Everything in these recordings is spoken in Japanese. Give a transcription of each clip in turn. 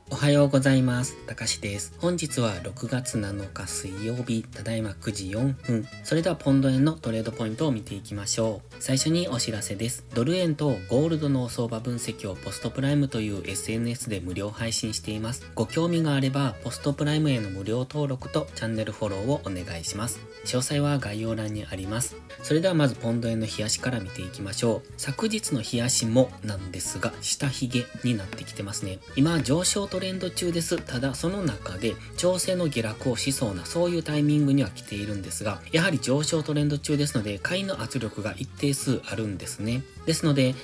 おはようございます。たかしです。本日は6月7日水曜日、ただいま9時4分。それではポンド円のトレードポイントを見ていきましょう。最初にお知らせです。ドル円とゴールドの相場分析をポストプライムという SNS で無料配信しています。ご興味があれば、ポストプライムへの無料登録とチャンネルフォローをお願いします。詳細は概要欄にあります。それではまずポンド円の冷やしから見ていきましょう。昨日の冷やしもなんですが、下髭になってきてますね。今、上昇トレンド中です。ただその中で調整の下落をしそうなそういうタイミングには来ているんですが、やはり上昇トレンド中ですので買いの圧力が一定数あるんですね。ですので、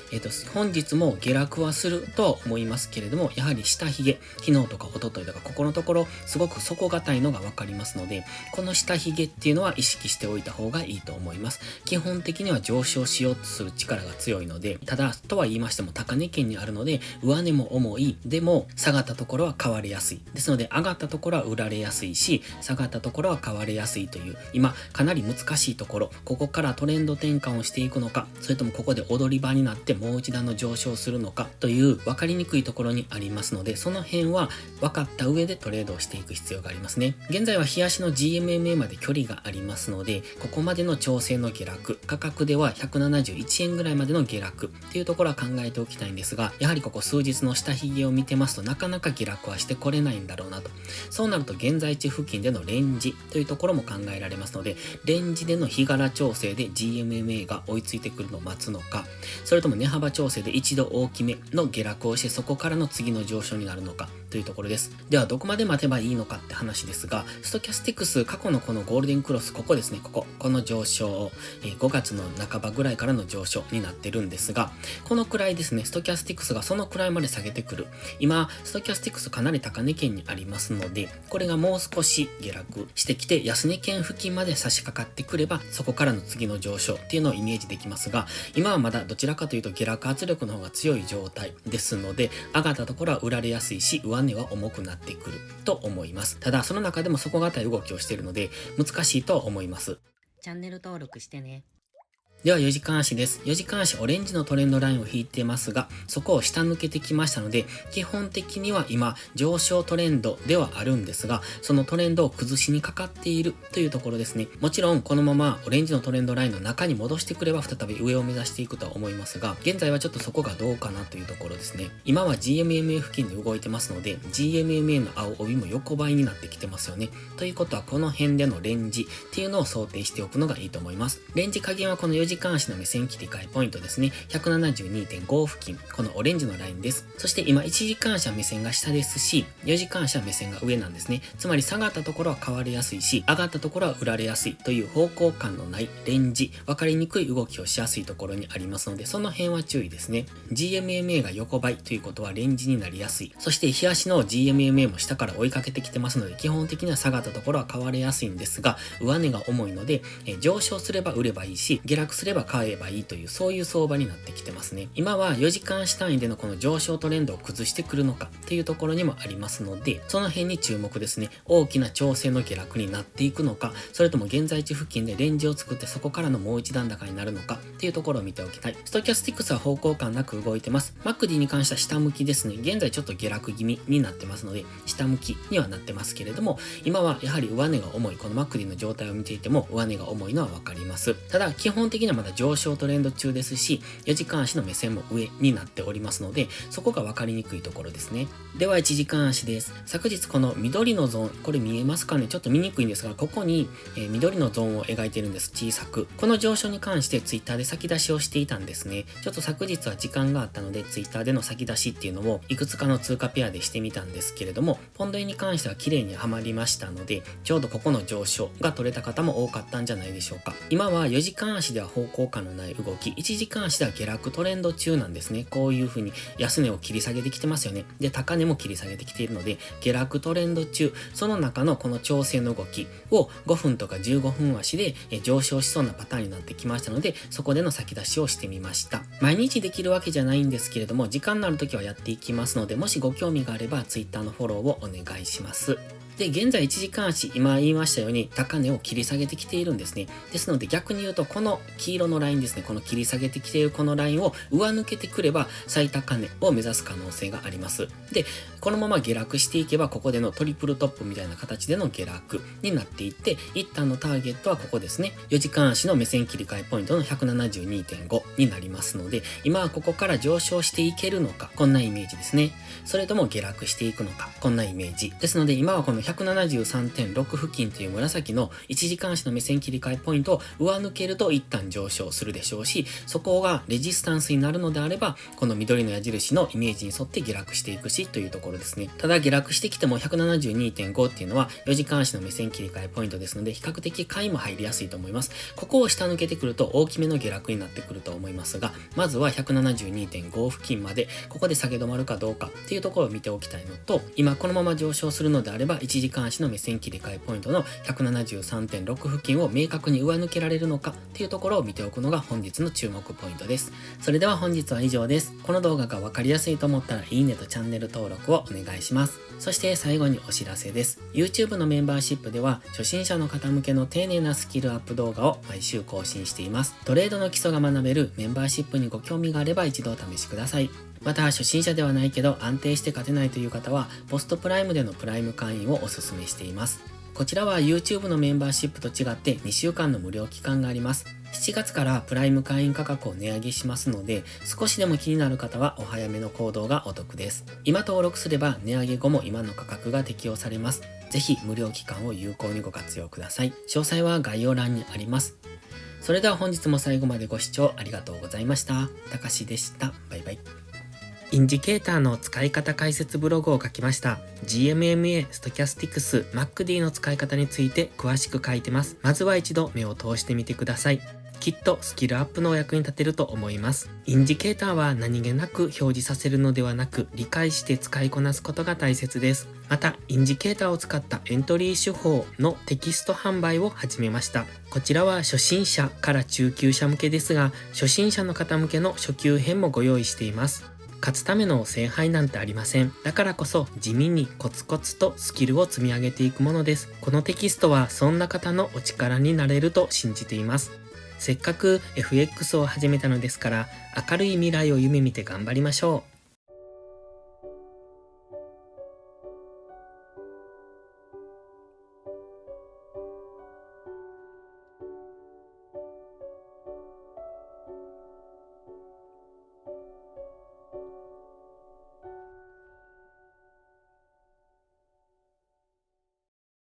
本日も下落はするとは思いますけれども、やはり下髭、昨日とか一昨日とかここのところすごく底堅いのがわかりますので、この下髭っていうのは意識しておいた方がいいと思います。基本的には上昇しようとする力が強いので、ただとは言いましても高値圏にあるので上値も重い、でも下がったところは買われやすいですので、上がったところは売られやすいし、下がったところは買われやすいという今かなり難しいところ、ここからトレンド転換をしていくのか、それともここで踊り場になってもう一段の上昇するのかという分かりにくいところにありますので、その辺は分かった上でトレードをしていく必要がありますね。現在は日足の GMMA まで距離がありますので、ここまでの調整の下落、価格では171円ぐらいまでの下落っていうところは考えておきたいんですが、やはりここ数日の下髭を見てますとなかなか下落はしてこれないんだろうなと。そうなると現在地付近でのレンジというところも考えられますので、レンジでの日柄調整で GMMA が追いついてくるのを待つのか、それとも値幅調整で一度大きめの下落をしてそこからの次の上昇になるのかというところです。ではどこまで待てばいいのかって話ですが、ストキャスティクス過去のこのゴールデンクロス、ここですね、この上昇、5月の半ばぐらいからの上昇になってるんですが、このくらいですね、ストキャスティクスがそのくらいまで下げてくる。今ストキャスティクスかなり高値圏にありますので、これがもう少し下落してきて安値圏付近まで差し掛かってくれば、そこからの次の上昇っていうのをイメージできますが、今はまだどちらかというと下落圧力の方が強い状態ですので、上がったところは売られやすいし、上値は重くなってくると思います。ただその中でも底堅い動きをしているので難しいと思います。チャンネル登録してね。では4時間足です。4時間足オレンジのトレンドラインを引いてますが、そこを下抜けてきましたので、基本的には今上昇トレンドではあるんですが、そのトレンドを崩しにかかっているというところですね。もちろんこのままオレンジのトレンドラインの中に戻してくれば再び上を目指していくとは思いますが、現在はちょっとそこがどうかなというところですね。今は GMMA 付近で動いてますので、GMMA の青帯も横ばいになってきてますよね。ということはこの辺でのレンジっていうのを想定しておくのがいいと思います。レンジ加減はこの4時間足の目線切り替えポイントですね。172.5 付近、このオレンジのラインです。そして今1時間足は目線が下ですし、4時間足は目線が上なんですね。つまり下がったところは買われやすいし、上がったところは売られやすいという方向感のないレンジ、分かりにくい動きをしやすいところにありますので、その辺は注意ですね。GMMA が横ばいということはレンジになりやすい。そして日足の GMMA も下から追いかけてきてますので、基本的には下がったところは買われやすいんですが、上値が重いので、上昇すれば売ればいいし、下落すれば買えばいいというそういう相場になってきてますね。今は4時間足単位でのこの上昇トレンドを崩してくるのかっていうところにもありますので、その辺に注目ですね。大きな調整の下落になっていくのか、それとも現在地付近でレンジを作ってそこからのもう一段高になるのかっていうところを見ておきたい。ストキャスティクスは方向感なく動いてます。MACD に関しては下向きですね。現在ちょっと下落気味になってますので、下向きにはなってますけれども、今はやはり上値が重い、この MACD の状態を見ていても上値が重いのはわかります。ただ基本的にはまだ上昇トレンド中ですし、4時間足の目線も上になっておりますので、そこが分かりにくいところですね。では1時間足です。昨日この緑のゾーン、これ見えますかね、ちょっと見にくいんですが、ここに、緑のゾーンを描いているんです。小さく。この上昇に関してツイッターで先出しをしていたんですね。ちょっと昨日は時間があったのでツイッターでの先出しっていうのをいくつかの通貨ペアでしてみたんですけれども、ポンド円に関しては綺麗にはまりましたので、ちょうどここの上昇が取れた方も多かったんじゃないでしょうか。今は4時間足では方向感のない動き、1時間足では下落トレンド中なんですね。こういう風に安値を切り下げてきてますよね。で、高値も切り下げてきているので、下落トレンド中、その中のこの調整の動きを5分とか15分足で上昇しそうなパターンになってきましたので、そこでの先出しをしてみました。毎日できるわけじゃないんですけれども、時間のある時はやっていきますので、もしご興味があれば Twitter のフォローをお願いします。で、現在1時間足、今言いましたように高値を切り下げてきているんですね。ですので逆に言うと、この黄色のラインですね、この切り下げてきているこのラインを上抜けてくれば最高値を目指す可能性があります。で、このまま下落していけば、ここでのトリプルトップみたいな形での下落になっていって、一旦のターゲットはここですね。4時間足の目線切り替えポイントの 172.5 になりますので、今はここから上昇していけるのか、こんなイメージですね。それとも下落していくのか、こんなイメージ。ですので今はこの 173.6 付近という紫の1時間足の目線切り替えポイントを上抜けると一旦上昇するでしょうし、そこがレジスタンスになるのであれば、この緑の矢印のイメージに沿って下落していくしというところですね。ただ下落してきても 172.5 っていうのは4時間足の目線切り替えポイントですので、比較的買いも入りやすいと思います。ここを下抜けてくると大きめの下落になってくると思いますが、まずは 172.5 付近までここで下げ止まるかどうかっていうところを見ておきたいのと、今このまま上昇するのであれば1時間足の目線切り替えポイントの 173.6 付近を明確に上抜けられるのかっていうところを見ておくのが本日の注目ポイントです。それでは本日は以上です。この動画が分かりやすいと思ったらいいねとチャンネル登録をお願いします。そして最後にお知らせです。YouTube のメンバーシップでは初心者の方向けの丁寧なスキルアップ動画を毎週更新しています。トレードの基礎が学べるメンバーシップにご興味があれば一度お試しください。また初心者ではないけど安定して勝てないという方はポストプライムでのプライム会員をお勧めしています。こちらは YouTube のメンバーシップと違って2週間の無料期間があります。7月からプライム会員価格を値上げしますので、少しでも気になる方はお早めの行動がお得です。今登録すれば値上げ後も今の価格が適用されます。ぜひ無料期間を有効にご活用ください。詳細は概要欄にあります。それでは本日も最後までご視聴ありがとうございました。たかしでした。バイバイ。インジケーターの使い方解説ブログを書きました。GMMA、ストキャスティクス、MACD の使い方について詳しく書いてます。まずは一度目を通してみてください。きっとスキルアップのお役に立てると思います。インジケーターは何気なく表示させるのではなく、理解して使いこなすことが大切です。また、インジケーターを使ったエントリー手法のテキスト販売を始めました。こちらは初心者から中級者向けですが、初心者の方向けの初級編もご用意しています。勝つための聖杯なんてありません。だからこそ地味にコツコツとスキルを積み上げていくものです。このテキストはそんな方のお力になれると信じています。せっかく FX を始めたのですから、明るい未来を夢見て頑張りましょう。